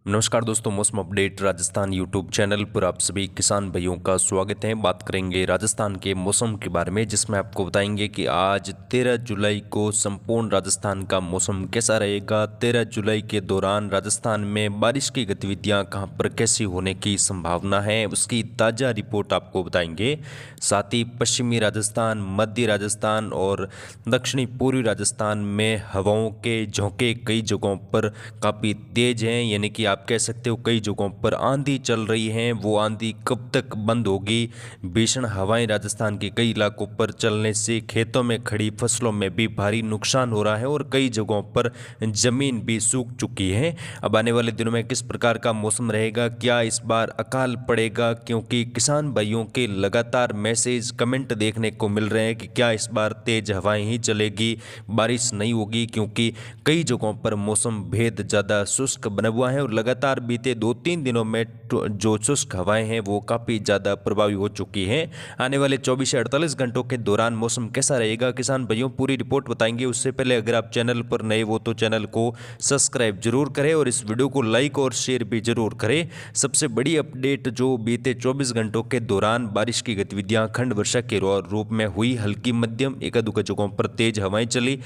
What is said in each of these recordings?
नमस्कार दोस्तों, मौसम अपडेट राजस्थान यूट्यूब चैनल पर आप सभी किसान भाइयों का स्वागत है। बात करेंगे राजस्थान के मौसम के बारे में, जिसमें आपको बताएंगे कि आज 13 जुलाई को संपूर्ण राजस्थान का मौसम कैसा रहेगा। 13 जुलाई के दौरान राजस्थान में बारिश की गतिविधियां कहां पर कैसी होने की संभावना है, उसकी ताज़ा रिपोर्ट आपको बताएंगे। साथ ही पश्चिमी राजस्थान, मध्य राजस्थान और दक्षिणी पूर्वी राजस्थान में हवाओं के झोंके कई जगहों पर काफ़ी तेज हैं, यानी कि आप कह सकते हो कई जगहों पर आंधी चल रही है। वो आंधी कब तक बंद होगी? भीषण हवाएं राजस्थान के कई इलाकों पर चलने से खेतों में खड़ी फसलों में भी भारी नुकसान हो रहा है और कई जगहों पर जमीन भी सूख चुकी है। अब आने वाले दिनों में किस प्रकार का मौसम रहेगा, क्या इस बार अकाल पड़ेगा? क्योंकि किसान भाइयों के लगातार मैसेज कमेंट देखने को मिल रहे हैं कि क्या इस बार तेज हवाएं ही चलेगी, बारिश नहीं होगी, क्योंकि कई जगहों पर मौसम भेद ज़्यादा शुष्क बना हुआ है और लगातार बीते 2-3 दिनों में जो शुष्क हवाएं हैं वो काफ़ी ज़्यादा प्रभावी हो चुकी हैं। आने वाले 24 से 48 घंटों के दौरान मौसम कैसा रहेगा, किसान भाइयों पूरी रिपोर्ट बताएंगे। उससे पहले अगर आप चैनल पर नए हो तो चैनल को सब्सक्राइब जरूर करें और इस वीडियो को लाइक और शेयर भी जरूर करें। सबसे बड़ी अपडेट जो बीते 24 घंटों के दौरान बारिश की गतिविधियां खंड वर्षा के रूप में हुई, हल्की मध्यम एक आध जगहों पर तेज हवाएं चली।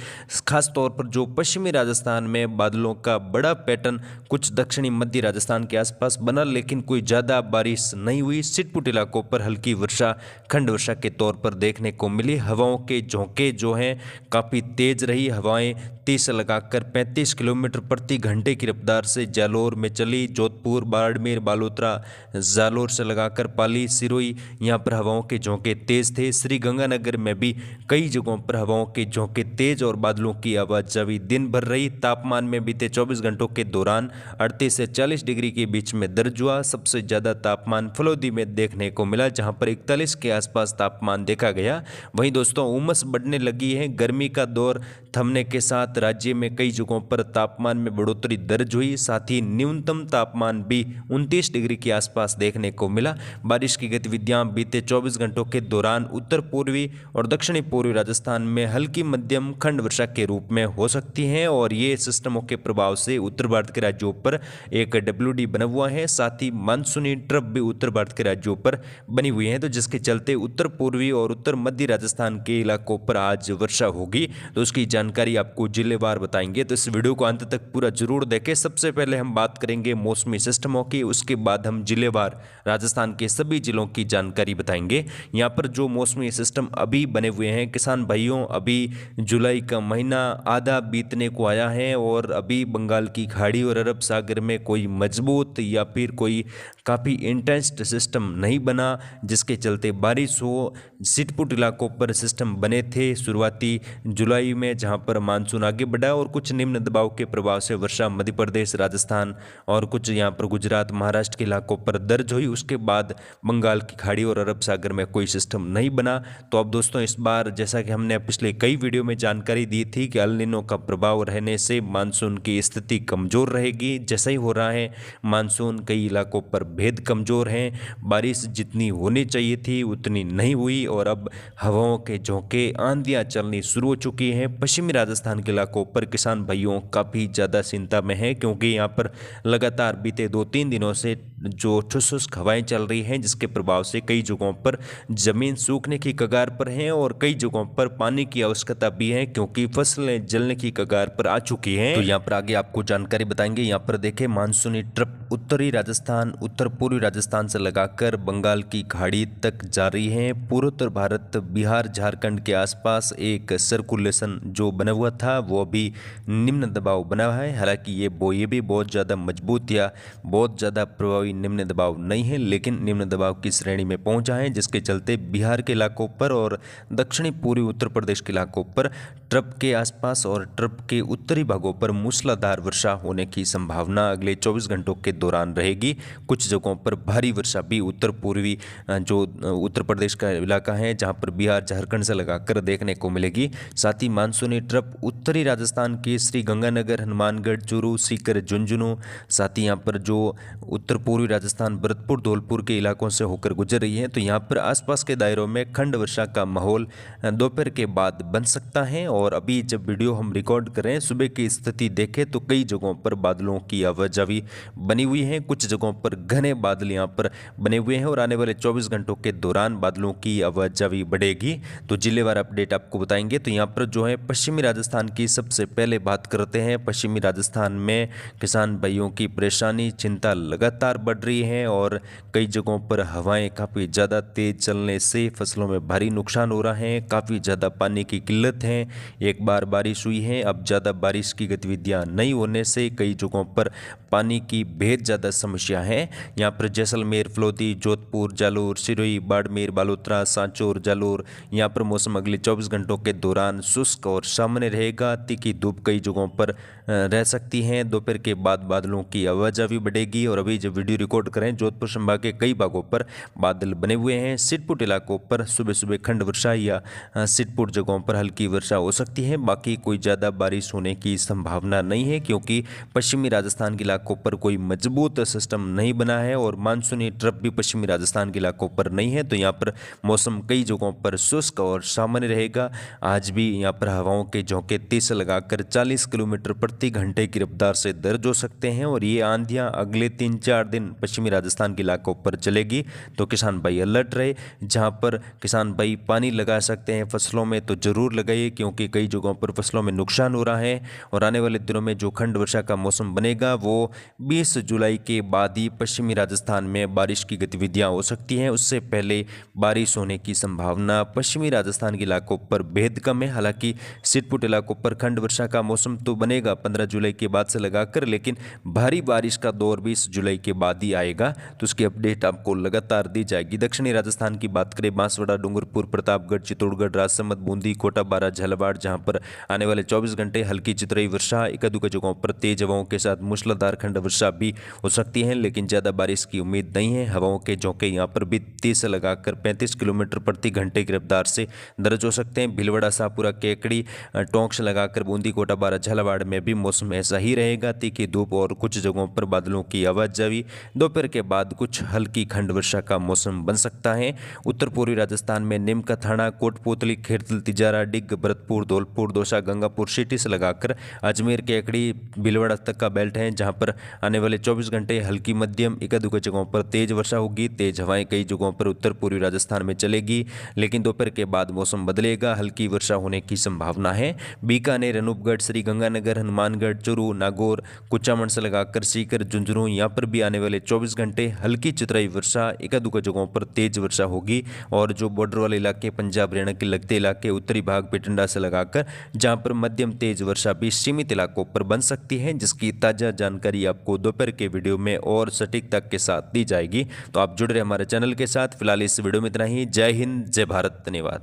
खासतौर पर जो पश्चिमी राजस्थान में बादलों का बड़ा पैटर्न कुछ दक्षिणी मध्य राजस्थान के आसपास बना, लेकिन कोई ज़्यादा बारिश नहीं हुई। छिटपुट इलाकों पर हल्की वर्षा खंड वर्षा के तौर पर देखने को मिली। हवाओं के झोंके जो हैं काफ़ी तेज रही। हवाएं 30 से लगाकर 35 किलोमीटर प्रति घंटे की रफ्तार से जालोर में चली। जोधपुर, बाड़मेर, बालोतरा, जालोर से लगाकर पाली, सिरोही, यहाँ पर हवाओं के झोंके तेज थे। श्रीगंगानगर में भी कई जगहों पर हवाओं के झोंके तेज और बादलों की आवाजाही दिन भर रही। तापमान में बीते 24 घंटों के दौरान 38 से 40 डिग्री के बीच में दर्ज हुआ। सबसे ज़्यादा तापमान फलोदी में देखने को मिला, जहां पर 41 के आसपास तापमान देखा गया। वहीं दोस्तों उमस बढ़ने लगी है। गर्मी का दौर थमने के साथ राज्य में कई जगहों पर तापमान में बढ़ोतरी दर्ज हुई। साथ ही न्यूनतम तापमान भी 29 डिग्री के आसपास देखने को मिला। बारिश की गतिविधियां बीते 24 घंटों के दौरान उत्तर पूर्वी और दक्षिणी पूर्वी राजस्थान में हल्की मध्यम खंड वर्षा के रूप में हो सकती हैं और ये सिस्टमों के प्रभाव से उत्तर भारत के राज्यों पर एक WD बना हुआ है। साथ ही मानसूनी ट्रफ भी उत्तर भारत के राज्यों पर बनी हुई है, तो जिसके चलते उत्तर पूर्वी और उत्तर मध्य राजस्थान के इलाकों पर आज वर्षा होगी। तो उसकी जानकारी आपको जिलेवार बताएंगे, तो इस वीडियो को अंत तक पूरा जरूर देखें। सबसे पहले हम बात करेंगे मौसमी सिस्टमों की, उसके बाद हम जिलेवार राजस्थान के सभी जिलों की जानकारी बताएंगे। यहाँ पर जो मौसमी सिस्टम अभी बने हुए हैं किसान भाइयों, अभी जुलाई का महीना आधा बीतने को आया है और अभी बंगाल की खाड़ी और अरब सागर में कोई मजबूत या फिर कोई काफ़ी इंटेंस सिस्टम नहीं बना, जिसके चलते बारिश हो। छिटपुट इलाकों पर सिस्टम बने थे शुरुआती जुलाई में, जहां पर मानसून आगे बढ़ा और कुछ निम्न दबाव के प्रभाव से वर्षा मध्य प्रदेश, राजस्थान और कुछ यहाँ पर गुजरात, महाराष्ट्र के इलाकों पर दर्ज हुई। उसके बाद बंगाल की खाड़ी और अरब सागर में कोई सिस्टम नहीं बना। तो अब दोस्तों इस बार जैसा कि हमने पिछले कई वीडियो में जानकारी दी थी कि अल नीनो का प्रभाव रहने से मानसून की स्थिति कमज़ोर रहेगी। जैसा ही हो रहा है, मानसून कई इलाकों पर भेद कमज़ोर हैं। बारिश जितनी होनी चाहिए थी उतनी नहीं हुई और अब हवाओं के झोंके, आंधियाँ चलनी शुरू हो चुकी हैं। पश्चिमी राजस्थान के इलाकों पर किसान भाइयों काफ़ी ज़्यादा चिंता में है, क्योंकि यहाँ पर लगातार बीते 2-3 दिनों से जो शुष्क हवाएं चल रही हैं, जिसके प्रभाव से कई जगहों पर जमीन सूखने की कगार पर है और कई जगहों पर पानी की आवश्यकता भी है, क्योंकि फसलें जलने की कगार पर आ चुकी हैं। तो यहाँ पर आगे आपको जानकारी बताएंगे। यहाँ पर देखें मानसूनी ट्रफ उत्तरी राजस्थान, उत्तर पूर्वी राजस्थान से लगाकर बंगाल की खाड़ी तक जारी है। पूर्वोत्तर भारत, बिहार, झारखंड के आसपास एक सर्कुलेशन जो बना हुआ था वो अभी निम्न दबाव बना हुआ है। हालांकि ये भी बहुत ज़्यादा मजबूत या बहुत ज़्यादा प्रभावी निम्न दबाव नहीं है, लेकिन निम्न दबाव की श्रेणी में पहुंचा है, जिसके चलते बिहार के इलाकों पर और दक्षिणी पूर्वी उत्तर प्रदेश के इलाकों पर ट्रफ के आसपास और ट्रफ के उत्तरी भागों पर मूसलाधार वर्षा होने की संभावना अगले 24 घंटों के दौरान रहेगी। कुछ जगहों पर भारी वर्षा भी उत्तर पूर्वी जो उत्तर प्रदेश का इलाका है, जहां पर बिहार, झारखंड से लगाकर देखने को मिलेगी। साथ ही मानसूनी ट्रफ उत्तरी राजस्थान के श्रीगंगानगर, हनुमानगढ़, चूरू, सीकर, झुंझुनू, साथ ही यहाँ पर जो उत्तर पूर्वी पूर्वी राजस्थान भरतपुर धौलपुर के इलाकों से होकर गुजर रही है। तो यहाँ पर आसपास के दायरों में खंड वर्षा का माहौल दोपहर के बाद बन सकता है। और अभी जब वीडियो हम रिकॉर्ड कर रहे हैं, सुबह की स्थिति देखें तो कई जगहों पर बादलों की आवाजाही बनी हुई है, कुछ जगहों पर घने बादल यहाँ पर बने हुए हैं और आने वाले 24 घंटों के दौरान बादलों की आवाजाही बढ़ेगी। तो जिलेवार अपडेट आपको बताएंगे। तो यहाँ पर जो है पश्चिमी राजस्थान की सबसे पहले बात करते हैं। पश्चिमी राजस्थान में किसान भाइयों की परेशानी चिंता लगातार बढ़ रही है और कई जगहों पर हवाएं काफ़ी ज़्यादा तेज चलने से फसलों में भारी नुकसान हो रहा है। काफ़ी ज़्यादा पानी की किल्लत है। एक बार बारिश हुई है, अब ज़्यादा बारिश की गतिविधियां नहीं होने से कई जगहों पर पानी की बेहद ज़्यादा समस्या है। यहाँ पर जैसलमेर, फलोदी, जोधपुर, जालोर, सिरोही, बाड़मेर, बालोतरा, सांचौर, जालोर, यहाँ पर मौसम अगले 24 घंटों के दौरान शुष्क और सामान्य रहेगा। तीखी धूप कई जगहों पर रह सकती है। दोपहर के बाद बादलों की आवाजाही बढ़ेगी और अभी जब वीडियो रिकॉर्ड करें, जोधपुर संभाग के कई भागों पर बादल बने हुए हैं। सिटपुट इलाकों पर सुबह सुबह खंड वर्षा या सिटपुट जगहों पर हल्की वर्षा हो सकती है। बाकी कोई ज़्यादा बारिश होने की संभावना नहीं है क्योंकि पश्चिमी राजस्थान के इलाकों पर कोई मजबूत सिस्टम नहीं बना है और मानसूनी ट्रफ भी पश्चिमी राजस्थान के इलाकों पर नहीं है। तो यहाँ पर मौसम कई जगहों पर शुष्क और सामान्य रहेगा। आज भी यहाँ पर हवाओं के झोंके 30 लगाकर 40 किलोमीटर प्रति घंटे की रफ्तार से दर्ज हो सकते हैं और ये आंधियाँ अगले 3-4 दिन पश्चिमी राजस्थान के इलाकों पर चलेगी। तो किसान भाई अलर्ट रहे। जहाँ पर किसान भाई पानी लगा सकते हैं फसलों में तो जरूर लगाइए क्योंकि कई जगहों पर फसलों में नुकसान हो रहा है। और आने वाले दिनों में जो खंड वर्षा का मौसम बनेगा वो 20 जुलाई के बाद ही पश्चिमी राजस्थान में बारिश की गतिविधियां हो सकती हैं। उससे पहले बारिश होने की संभावना पश्चिमी राजस्थान के इलाकों पर बेहद कम है। हालांकि सिटपुट इलाकों पर खंड वर्षा का मौसम तो बनेगा 15 जुलाई के बाद से लगाकर, लेकिन भारी बारिश का दौर 20 जुलाई के बाद ही आएगा। तो उसकी अपडेट आपको लगातार दी जाएगी। दक्षिणी राजस्थान की बात करें, बांसवाड़ा, डूंगरपुर, प्रतापगढ़, चित्तौड़गढ़, राजसमंद, बूंदी, कोटा, बारा, झालावाड़, जहां पर आने वाले 24 घंटे हल्की चितरई वर्षा, एक-दो जगहों पर तेज हवाओं के साथ मूसलाधार खंड वर्षा भी हो सकती है, लेकिन ज़्यादा बारिश की उम्मीद नहीं है। हवाओं के झोंके यहाँ पर भी 30 से लगाकर 35 किलोमीटर प्रति घंटे की रफ्तार से दर्ज हो सकते हैं। भीलवाड़ा, शाहपुरा, केकड़ी, टोंक से लगाकर बूंदी, कोटा, बारा, झालावाड़ में भी मौसम ऐसा ही रहेगा। तीखी धूप और कुछ जगहों पर बादलों की आवाजाही। दोपहर के बाद कुछ हल्की खंड वर्षा का मौसम बन सकता है। उत्तर पूर्वी राजस्थान में नीमका, थाना, कोटपूतली, खेरतल, तिजारा, डिग, भरतपुर, धौलपुर, दौसा, गंगापुर सिटी से लगाकर अजमेर, केकड़ी, भीलवाड़ा तक का बेल्ट है, जहां पर आने वाले 24 घंटे हल्की मध्यम एक-दो जगहों पर तेज वर्षा होगी। तेज हवाएं कई जगहों पर उत्तर पूर्वी राजस्थान में चलेगी, लेकिन दोपहर के बाद मौसम बदलेगा, हल्की वर्षा होने की संभावना है। बीकानेर, अनूपगढ़, श्रीगंगानगर, हनुमानगढ़, चूरू, नागौर, कुचामन से लगाकर सीकर, झुंझुनू, यहाँ पर भी आने वाले 24 घंटे हल्की चितराई वर्षा, एक-दो जगहों पर तेज वर्षा होगी। और जो बॉर्डर वाले इलाके, पंजाब हरियाणा के लगते इलाके, उत्तरी भाग पिटंडा से लगाकर जहां पर मध्यम तेज वर्षा भी सीमित इलाकों पर बन सकती है, जिसकी ताज़ा जानकारी आपको दोपहर के वीडियो में और सटीकता के साथ दी जाएगी। तो आप जुड़ रहे हमारे चैनल के साथ। फिलहाल इस वीडियो में इतना ही। जय हिंद, जय भारत, धन्यवाद।